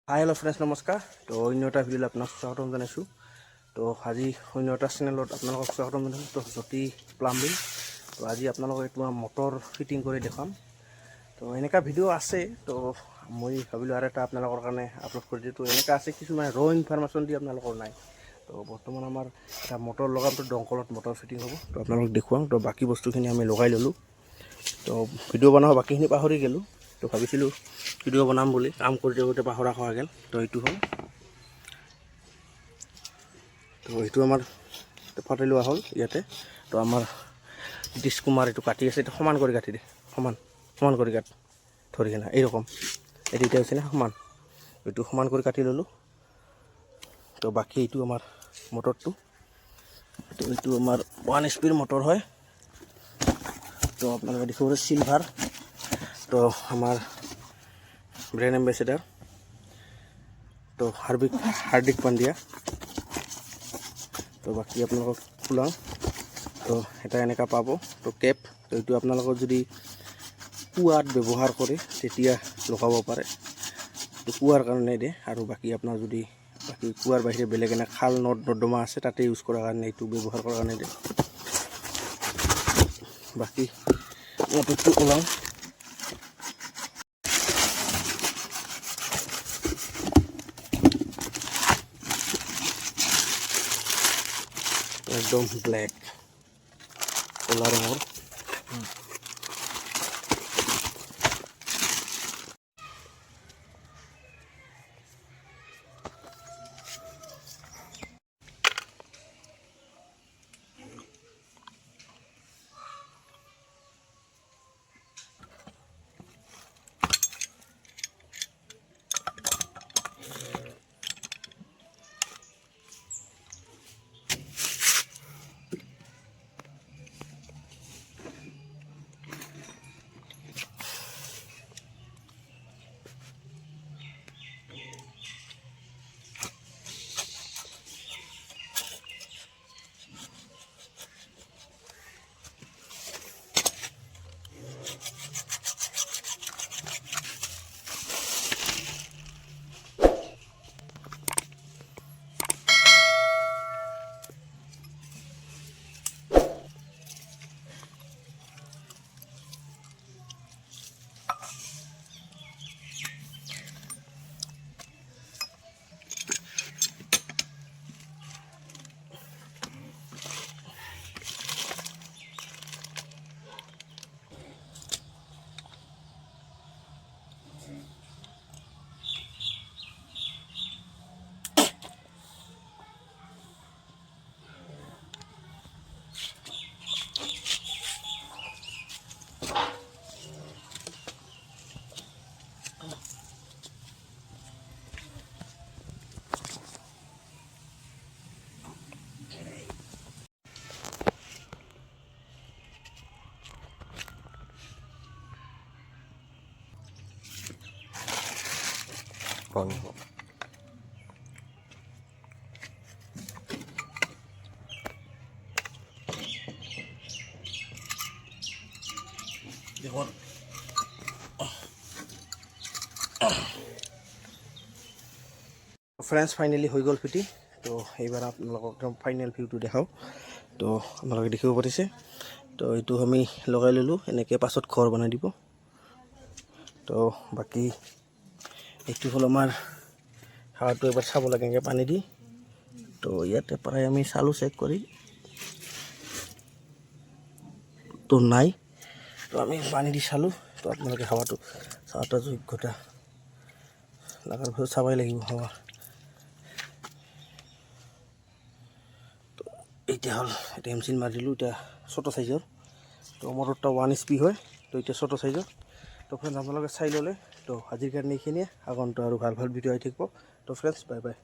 Hi hello' friends নমস্কাৰ। তো অন্য এটা ভিডিঅ'লৈ আপোনাক স্বাগতম জনাইছোঁ। তো আজি অন্য এটা চেনেলত আপোনালোকক স্বাগতম জনাইছোঁ। তো জ্যোতি প্লাম্বিং। তো আজি আপোনালোকক এইটো মটৰ ফিটিং কৰি দেখাম। তো এনেকুৱা ভিডিঅ' আছে, তো মই ভাবিলোঁ আৰু এটা আপোনালোকৰ কাৰণে আপলোড কৰি দিওঁ। তো এনেকুৱা আছে কিছুমান ৰ' ইনফৰমেশ্যন দি আপোনালোকৰ নাই। তো বৰ্তমান আমাৰ এটা মটৰ লগাম, তো দংকলত মটৰ ফিটিং হ'ব। তো আপোনালোকক দেখুৱাম। তো বাকী বস্তুখিনি আমি লগাই ল'লোঁ। তো ভিডিঅ' বনাব বাকীখিনি পাহৰি গ'লোঁ। তো ভাবিছিলোঁ ভিডিঅ' বনাম বুলি, কাম কৰি থাকোঁতে পাহৰা খোৱা গ'ল। তো এইটো হ'ল, তো এইটো আমাৰ ফাটি লোৱা হ'ল ইয়াতে। তো আমাৰ নীতিশ কুমাৰ এইটো কাটি আছে, এইটো সমান কৰি কাটি দিয়ে, সমান কৰি কাট ধৰি কিনে এইৰকম এইটো এতিয়া হৈছে না সমান, এইটো সমান কৰি কাটি ল'লোঁ। তো বাকী এইটো আমাৰ মটৰটো, তো এইটো আমাৰ 1 HP মটৰ হয়। তো আপোনালোকে দেখিব চিলভাৰ। তো আমাৰ ব্ৰেণ্ড এম্বেচেডাৰ, তো হাৰ্দিক পাণ্ডিয়া। তো বাকী আপোনালোকক খোলাওঁ। তো এটা এনেকুৱা পাব, তো কেপ। তো এইটো আপোনালোকৰ যদি কুঁৱাত ব্যৱহাৰ কৰে তেতিয়া লগাব পাৰে, তো কুঁৱাৰ কাৰণে দিয়ে। আৰু বাকী আপোনাৰ যদি বাকী কুঁৱাৰ বাহিৰে বেলেগ এনে খাল নৰ্দমা আছে তাতে ইউজ কৰাৰ কাৰণে এইটো ব্যৱহাৰ কৰাৰ কাৰণে দিয়ে। বাকী মটৰটো ওলাওঁ। একদম ব্লেক ক'লা ৰঙৰ। দেখুন ফ্ৰেণ্ডছ, ফাইনেলি হৈ গ'ল ফিটিং। তো এইবাৰ আপোনালোকক একদম ফাইনেল ভিউটো দেখাওঁ। তো আপোনালোকে দেখিব পাৰিছে। তো এইটো আমি লগাই ল'লোঁ, এনেকৈ পাছত ঘৰ বনাই দিব। তো বাকী এইটো হ'ল আমাৰ হাৱাটো, এবাৰ চাব লাগে এনেকৈ পানী দি। তো ইয়াতে প্ৰায় আমি চালোঁ চেক কৰি, তো নাই। তো আমি পানী দি চালোঁ। তো আপোনালোকে হাৱাটো চাৱাটা যোগ্যতা লগাৰ পিছত চাবই লাগিব হাৱা। তো এতিয়া হ'ল, এতিয়া এমচিল মাৰি দিলোঁ। এতিয়া ছোট চাইজৰ, তো মটৰটা 1 HP হয়। তো এতিয়া ছোট চাইজৰ। তো ফ্ৰেণ্ডছ আপোনালোকে চাই ল'লে। তো আজিৰ কাৰণে এইখিনিয়ে, আগন্তুক আৰু ভাল ভিডিঅ' আহি থাকিব। তো ফ্ৰেণ্ডছ, বাই বাই।